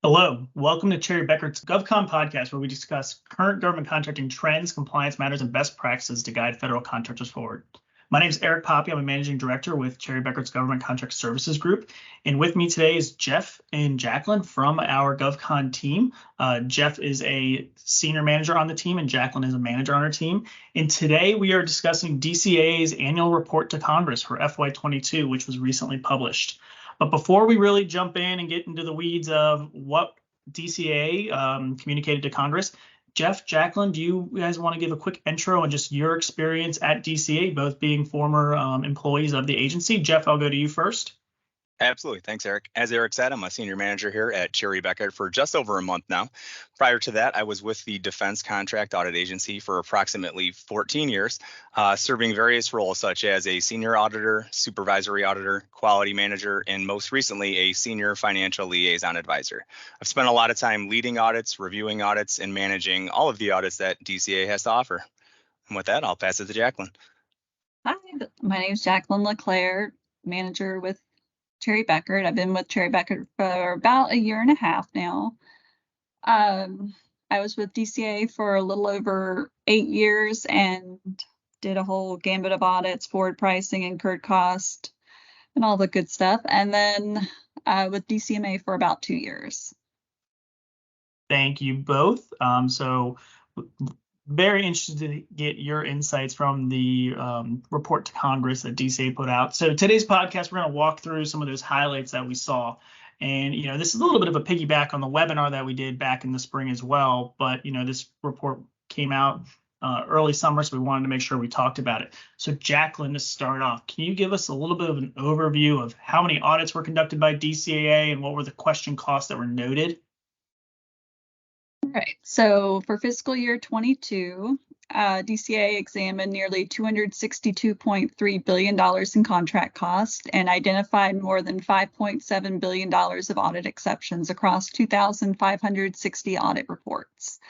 Hello, welcome to Cherry Bekart's GovCon podcast, where we discuss current government contracting trends, compliance matters, and best practices to guide federal contractors forward. My name is Eric Poppe. I'm a managing director with Cherry Bekart's Government Contract Services Group. And with me today is Jeff and Jacquelin from our GovCon team. Jeff is a senior manager on the team, and Jacquelin is a manager on our team. And today we are discussing DCAA's annual report to Congress for FY22, which was recently published. But before we really jump in and get into the weeds of what DCAA communicated to Congress, Jeff, Jacquelin, do you guys want to give a quick intro on just your experience at DCAA, both being former employees of the agency? Jeff, I'll go to you first. Absolutely. Thanks, Eric. As Eric said, I'm a senior manager here at Cherry Bekaert for just over a month now. Prior to that, I was with the Defense Contract Audit Agency for approximately 14 years, serving various roles such as a senior auditor, supervisory auditor, quality manager, and most recently, a senior financial liaison advisor. I've spent a lot of time leading audits, reviewing audits, and managing all of the audits that DCAA has to offer. And with that, I'll pass it to Jacquelin. Hi, my name is Jacquelin LaClair, manager with Cherry Bekaert. I've been with Cherry Bekaert for about a year and a half now. I was with DCAA for a little over 8 years and did a whole gambit of audits, forward pricing, incurred cost, and all the good stuff. And then with DCMA for about 2 years. Thank you both. So very interested to get your insights from the report to Congress that DCAA put out. So today's podcast, we're going to walk through some of those highlights that we saw. And, this is a little bit of a piggyback on the webinar that we did back in the spring as well. But, this report came out early summer, so we wanted to make sure we talked about it. So Jacquelin, to start off, can you give us a little bit of an overview of how many audits were conducted by DCAA and what were the question costs that were noted? Right. So for fiscal year 22, DCAA examined nearly $262.3 billion in contract cost and identified more than $5.7 billion of audit exceptions across 2,560 audit reports,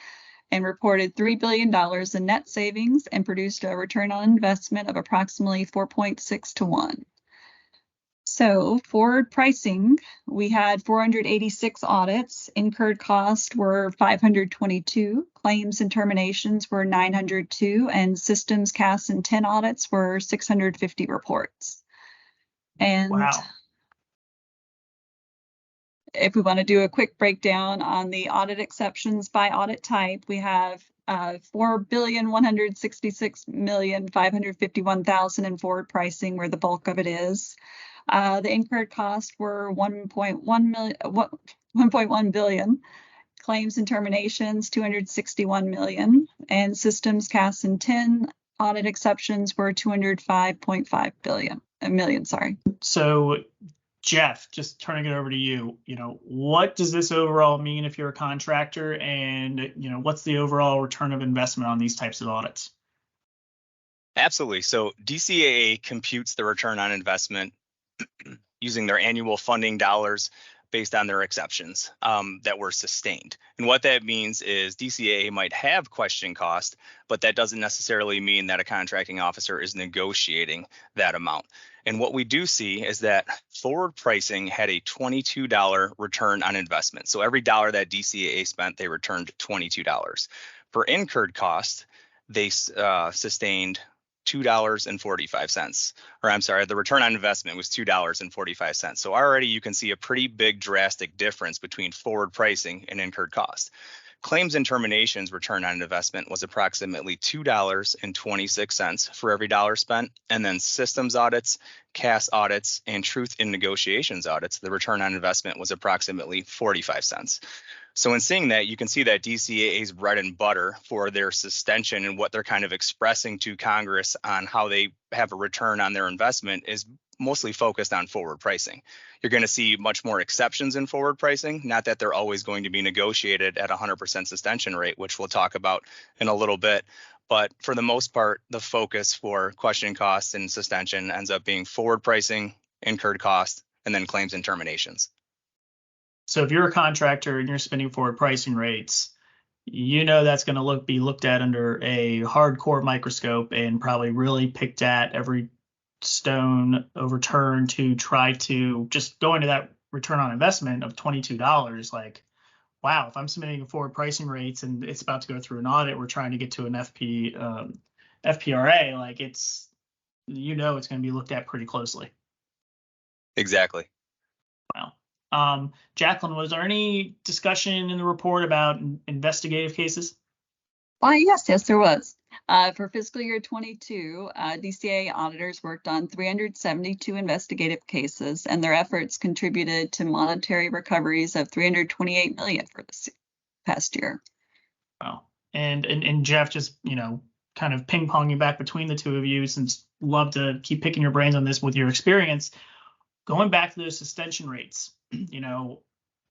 and reported $3 billion in net savings and produced a return on investment of approximately 4.6 to 1. So forward pricing, we had 486 audits, incurred costs were 522, claims and terminations were 902, and systems, CAS, and 10 audits were 650 reports. And wow. If we want to do a quick breakdown on the audit exceptions by audit type, we have $4,166,551,000 in forward pricing, where the bulk of it is. The incurred costs were $1.1 billion, claims and terminations $261 million, and systems, CAS, and 10 audit exceptions were $205.5 million. So, Jeff, just turning it over to you. What does this overall mean if you're a contractor, and what's the overall return of investment on these types of audits? Absolutely. So DCAA computes the return on investment using their annual funding dollars based on their exceptions that were sustained. And what that means is DCAA might have question cost, but that doesn't necessarily mean that a contracting officer is negotiating that amount. And what we do see is that forward pricing had a $22 return on investment. So every dollar that DCAA spent, they returned $22. For incurred cost, they sustained $2.45, or I'm sorry, the return on investment was $2.45. So already you can see a pretty big drastic difference between forward pricing and incurred cost. Claims and terminations return on investment was approximately $2.26 for every dollar spent. And then systems audits, CAS audits, and truth in negotiations audits, the return on investment was approximately 45 cents. So in seeing that, you can see that DCAA's bread and butter for their sustention and what they're kind of expressing to Congress on how they have a return on their investment is mostly focused on forward pricing. You're going to see much more exceptions in forward pricing, not that they're always going to be negotiated at 100% sustention rate, which we'll talk about in a little bit. But for the most part, the focus for question costs and sustention ends up being forward pricing, incurred cost, and then claims and terminations. So if you're a contractor and you're spending forward pricing rates, that's going to be looked at under a hardcore microscope and probably really picked at every stone overturned to try to just go into that return on investment of $22. Like, wow, if I'm submitting forward pricing rates and it's about to go through an audit, we're trying to get to an FPRA, like it's going to be looked at pretty closely. Exactly. Wow. Jacquelin, was there any discussion in the report about investigative cases? Yes, there was. For fiscal year 22, DCAA auditors worked on 372 investigative cases, and their efforts contributed to monetary recoveries of $328 million for this past year. Wow. And Jeff, just kind of ping-ponging back between the two of you, since love to keep picking your brains on this with your experience. Going back to those suspension rates,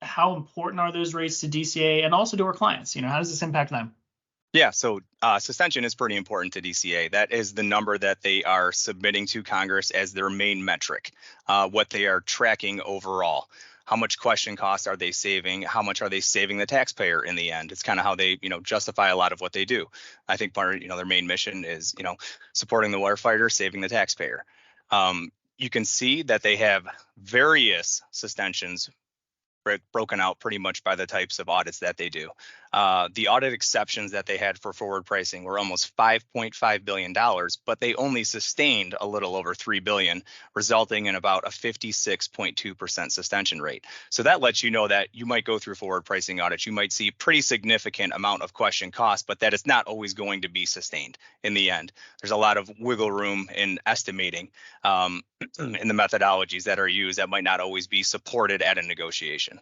how important are those rates to DCAA and also to our clients? How does this impact them? Yeah, so suspension is pretty important to DCAA. That is the number that they are submitting to Congress as their main metric, what they are tracking overall. How much question costs are they saving? How much are they saving the taxpayer in the end? It's kind of how they, justify a lot of what they do. I think part of, their main mission is, supporting the warfighter, saving the taxpayer. You can see that they have various suspensions broken out pretty much by the types of audits that they do. The audit exceptions that they had for forward pricing were almost $5.5 billion, but they only sustained a little over $3 billion, resulting in about a 56.2% suspension rate. So that lets you know that you might go through forward pricing audits. You might see pretty significant amount of question costs, but that is not always going to be sustained in the end. There's a lot of wiggle room in estimating in the methodologies that are used that might not always be supported at a negotiation.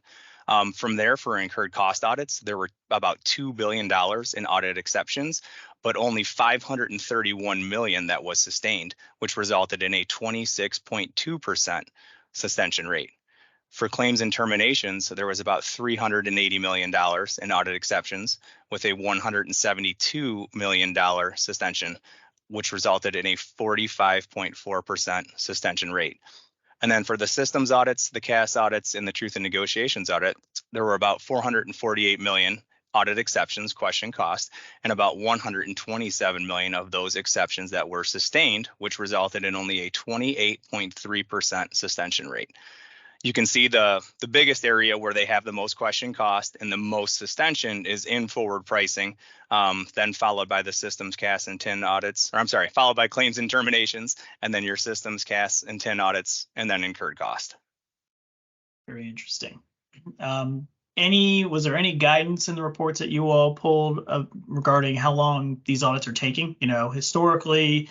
From there, for incurred cost audits, there were about $2 billion in audit exceptions, but only $531 million that was sustained, which resulted in a 26.2% suspension rate. For claims and terminations, there was about $380 million in audit exceptions with a $172 million suspension, which resulted in a 45.4% suspension rate. And then for the systems audits, the CAS audits, and the truth and negotiations audit, there were about 448 million audit exceptions, question cost, and about 127 million of those exceptions that were sustained, which resulted in only a 28.3% suspension rate. You can see the biggest area where they have the most question cost and the most suspension is in forward pricing, then followed by the systems, CAS, and TIN audits, followed by claims and terminations, and then your systems, CAS, and TIN audits, and then incurred cost. Very interesting. Was there any guidance in the reports that you all pulled regarding how long these audits are taking? Historically,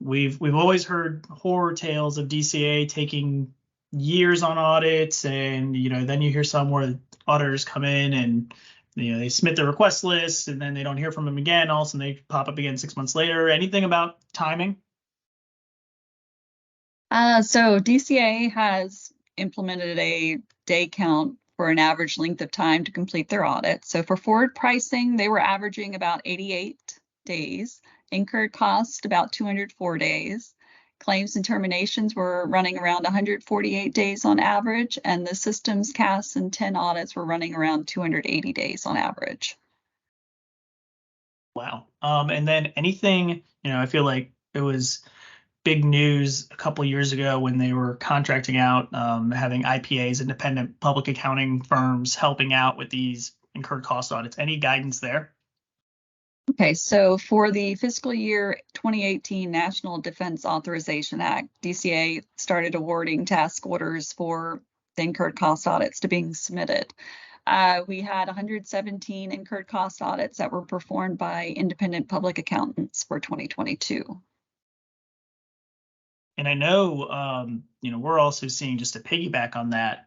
we've always heard horror tales of DCAA taking years on audits, and then you hear some where auditors come in and they submit their request list and then they don't hear from them again. All of a sudden they pop up again 6 months later. Anything about timing? So DCAA has implemented a day count for an average length of time to complete their audit. So for forward pricing, they were averaging about 88 days, incurred cost about 204 days. Claims and terminations were running around 148 days on average, and the systems, CAS, and TIN audits were running around 280 days on average. Wow. And then anything, I feel like it was big news a couple of years ago when they were contracting out, having IPAs, independent public accounting firms, helping out with these incurred cost audits. Any guidance there? Okay, so for the fiscal year 2018 National Defense Authorization Act, DCAA started awarding task orders for the incurred cost audits to being submitted. We had 117 incurred cost audits that were performed by independent public accountants for 2022. And I know, we're also seeing, just to piggyback on that,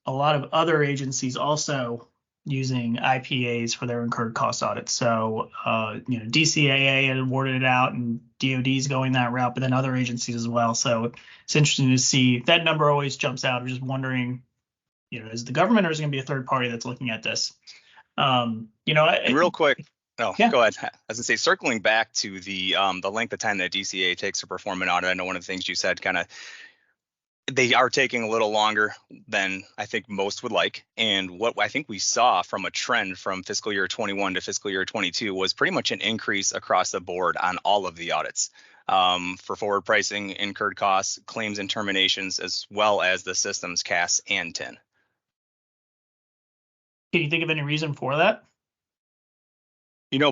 a lot of other agencies also using IPAs for their incurred cost audits. So, DCAA had awarded it out and DoD's going that route, but then other agencies as well. So it's interesting to see. That number always jumps out. I'm just wondering, is the government or is it going to be a third party that's looking at this? And real quick. Yeah. Go ahead. As I say, circling back to the length of time that DCAA takes to perform an audit, I know one of the things you said they are taking a little longer than I think most would like. And what I think we saw from a trend from fiscal year 21 to fiscal year 22 was pretty much an increase across the board on all of the audits for forward pricing, incurred costs, claims and terminations, as well as the systems, CAS, and TIN. Can you think of any reason for that?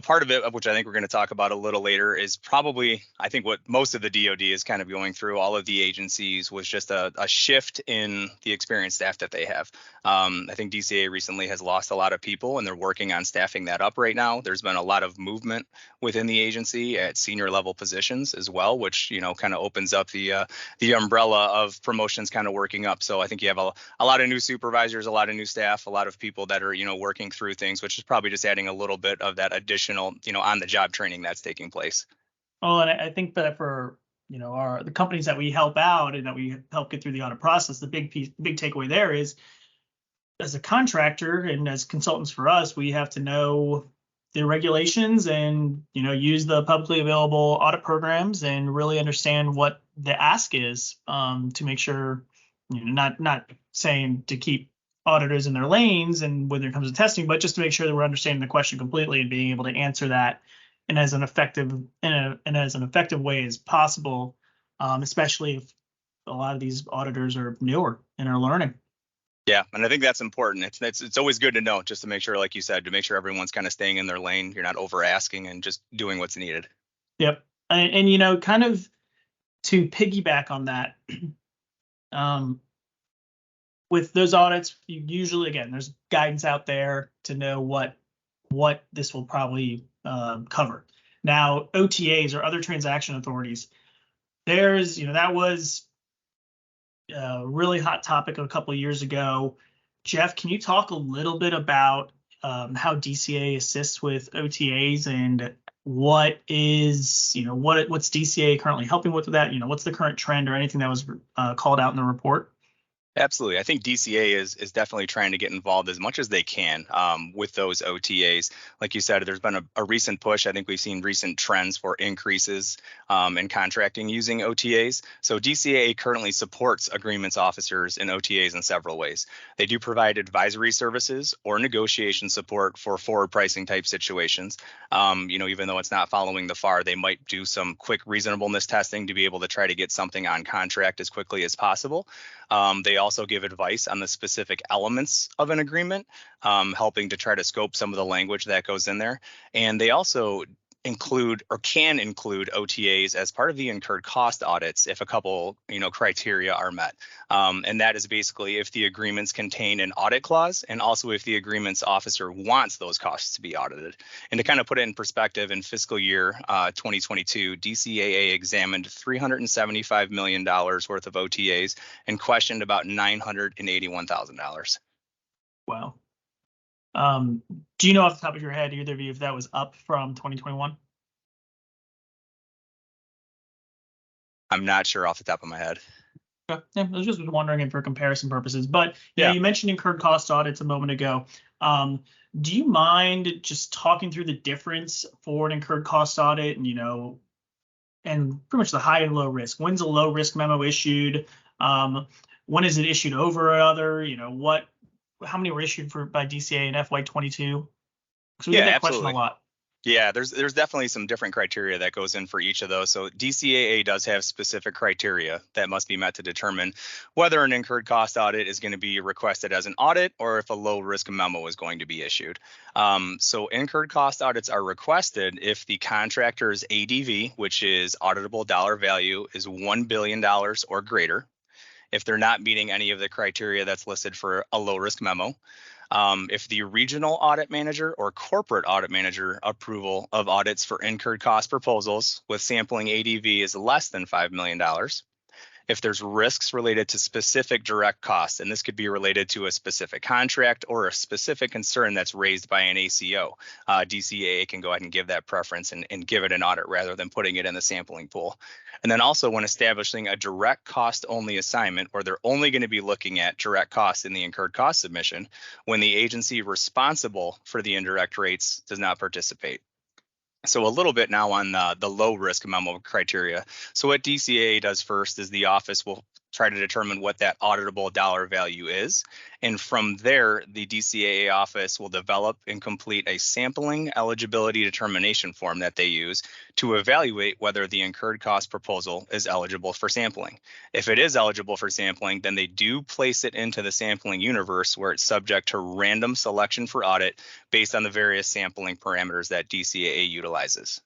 Part of it, which I think we're going to talk about a little later, is probably, I think, what most of the DoD is kind of going through, all of the agencies, was just a shift in the experienced staff that they have. I think DCAA recently has lost a lot of people, and they're working on staffing that up right now. There's been a lot of movement within the agency at senior level positions as well, which, kind of opens up the umbrella of promotions kind of working up. So I think you have a lot of new supervisors, a lot of new staff, a lot of people that are, working through things, which is probably just adding a little bit of that additional, on the job training that's taking place. Oh, and I think that for the companies that we help out and that we help get through the audit process, the big takeaway there is, as a contractor and as consultants for us, we have to know the regulations and use the publicly available audit programs and really understand what the ask is, to make sure, not saying to keep auditors in their lanes and when it comes to testing, but just to make sure that we're understanding the question completely and being able to answer that in as an effective way as possible, especially if a lot of these auditors are newer and are learning. Yeah, and I think that's important. It's always good to know, just to make sure, like you said, to make sure everyone's kind of staying in their lane. You're not over asking and just doing what's needed. Yep, and kind of to piggyback on that, with those audits, you usually, again, there's guidance out there to know what this will probably cover. Now, OTAs or other transaction authorities, that was a really hot topic a couple of years ago. Jeff, can you talk a little bit about how DCAA assists with OTAs and what's DCAA currently helping with that? What's the current trend or anything that was called out in the report? Absolutely. I think DCAA is definitely trying to get involved as much as they can with those OTAs. Like you said, there's been a recent push. I think we've seen recent trends for increases in contracting using OTAs. So DCAA currently supports agreements officers in OTAs in several ways. They do provide advisory services or negotiation support for forward pricing type situations. Even though it's not following the FAR, they might do some quick reasonableness testing to be able to try to get something on contract as quickly as possible. They also give advice on the specific elements of an agreement, helping to try to scope some of the language that goes in there. And they also include or can include OTAs as part of the incurred cost audits if a couple, criteria are met. And that is basically if the agreements contain an audit clause and also if the agreement's officer wants those costs to be audited. And to kind of put it in perspective, in fiscal year 2022, DCAA examined $375 million worth of OTAs and questioned about $981,000. Wow. Do you know off the top of your head, either of you, if that was up from 2021? I'm not sure off the top of my head. Okay. Yeah, I was just wondering for comparison purposes. But yeah, you mentioned incurred cost audits a moment ago. Do you mind just talking through the difference for an incurred cost audit and, and pretty much the high and low risk? When's a low risk memo issued? When is it issued over another? How many were issued by DCAA in FY22? Because we get that question a lot. Yeah, there's definitely some different criteria that goes in for each of those. So DCAA does have specific criteria that must be met to determine whether an incurred cost audit is going to be requested as an audit or if a low risk memo is going to be issued. So incurred cost audits are requested if the contractor's ADV, which is auditable dollar value, is $1 billion or greater. If they're not meeting any of the criteria that's listed for a low risk memo, if the regional audit manager or corporate audit manager approval of audits for incurred cost proposals with sampling ADV is less than $5 million, if there's risks related to specific direct costs, and this could be related to a specific contract or a specific concern that's raised by an ACO, DCAA can go ahead and give that preference and give it an audit rather than putting it in the sampling pool. And then also when establishing a direct cost only assignment, where they're only going to be looking at direct costs in the incurred cost submission, when the agency responsible for the indirect rates does not participate. So a little bit now on the low risk memo criteria. So what DCAA does first is the office will try to determine what that auditable dollar value is. And from there, the DCAA office will develop and complete a sampling eligibility determination form that they use to evaluate whether the incurred cost proposal is eligible for sampling. If it is eligible for sampling, then they do place it into the sampling universe where it's subject to random selection for audit based on the various sampling parameters that DCAA utilizes.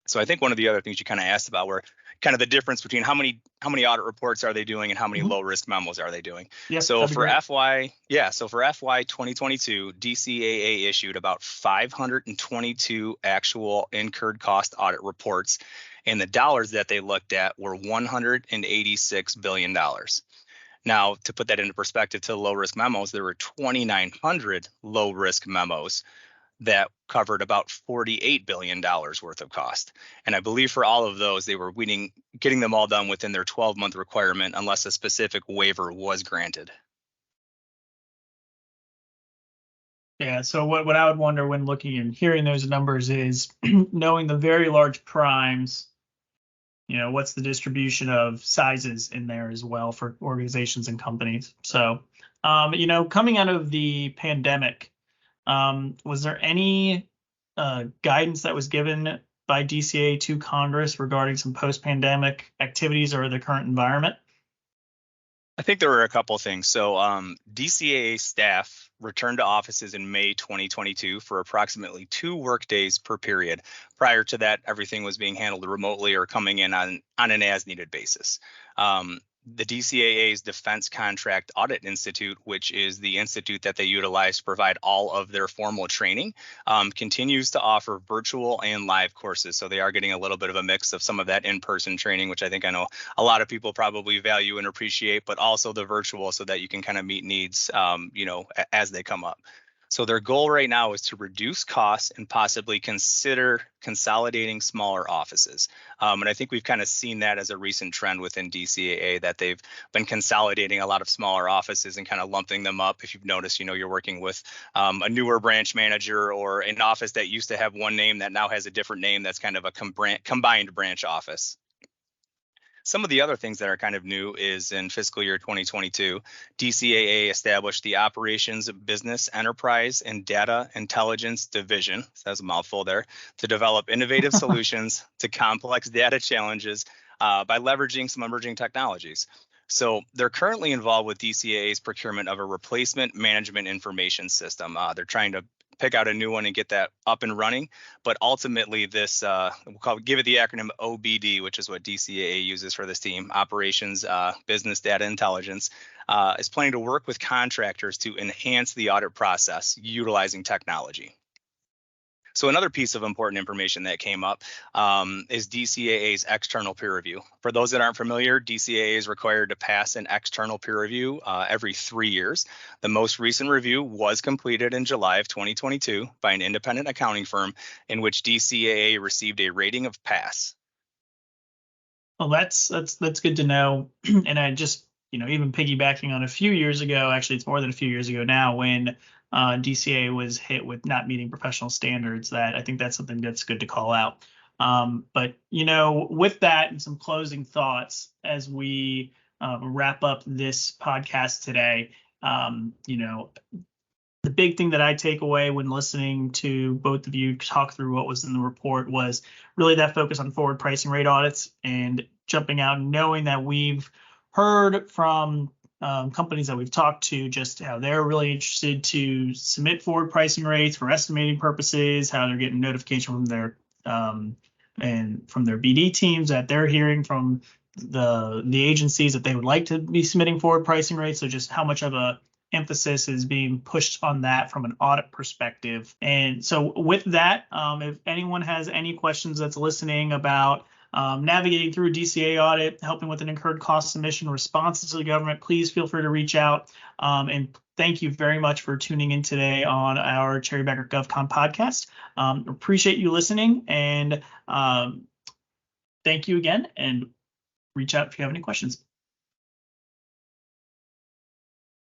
So I think one of the other things you kind of asked about were kind of the difference between how many audit reports are they doing and how many low risk memos are they doing. Yep, so for FY 2022, DCAA issued about 522 actual incurred cost audit reports, and the dollars that they looked at were $186 billion. Now, to put that into perspective to low risk memos, there were 2,900 low risk memos that covered about $48 billion worth of cost. And I believe for all of those, they were getting them all done within their 12-month requirement unless a specific waiver was granted. Yeah, so what I would wonder when looking and hearing those numbers is knowing the very large primes, what's the distribution of sizes in there as well for organizations and companies. So, coming out of the pandemic, was there any guidance that was given by DCAA to Congress regarding some post-pandemic activities or the current environment? I think there were a couple things. So DCAA staff returned to offices in May 2022 for approximately 2 workdays per period. Prior to that, everything was being handled remotely or coming in on an as-needed basis. The DCAA's Defense Contract Audit Institute, which is the institute that they utilize to provide all of their formal training, continues to offer virtual and live courses. So they are getting a little bit of a mix of some of that in-person training, which I know a lot of people probably value and appreciate, but also the virtual so that you can kind of meet needs, as they come up. So their goal right now is to reduce costs and possibly consider consolidating smaller offices. And I think we've kind of seen that as a recent trend within DCAA, that they've been consolidating a lot of smaller offices and kind of lumping them up. If you've noticed, you're working with a newer branch manager or an office that used to have one name that now has a different name that's kind of a combined branch office. Some of the other things that are kind of new is in fiscal year 2022, DCAA established the Operations, Business, Enterprise, and Data Intelligence Division, so that's a mouthful there, to develop innovative solutions to complex data challenges by leveraging some emerging technologies. So they're currently involved with DCAA's procurement of a replacement management information system. They're trying to pick out a new one and get that up and running. But ultimately, this give it the acronym OBD, which is what DCAA uses for this team, Operations, Business, Data Intelligence, is planning to work with contractors to enhance the audit process utilizing technology. So another piece of important information that came up is DCAA's external peer review. For those that aren't familiar, DCAA is required to pass an external peer review every 3 years. The most recent review was completed in July of 2022 by an independent accounting firm in which DCAA received a rating of pass. Well, that's good to know. And I just, even piggybacking on a few years ago, actually it's more than a few years ago now, when DCAA was hit with not meeting professional standards, that I think that's something that's good to call out. But, with that and some closing thoughts as we wrap up this podcast today, the big thing that I take away when listening to both of you talk through what was in the report was really that focus on forward pricing rate audits and jumping out and knowing that we've heard from companies that we've talked to just how they're really interested to submit forward pricing rates for estimating purposes, how they're getting notification from their and from their BD teams that they're hearing from the agencies that they would like to be submitting forward pricing rates. So just how much of a emphasis is being pushed on that from an audit perspective. And so with that, if anyone has any questions that's listening about navigating through a DCAA audit, helping with an incurred cost submission, responses to the government, please feel free to reach out. And thank you very much for tuning in today on our Cherry Bekaert GovCon podcast. Appreciate you listening, and thank you again, and reach out if you have any questions.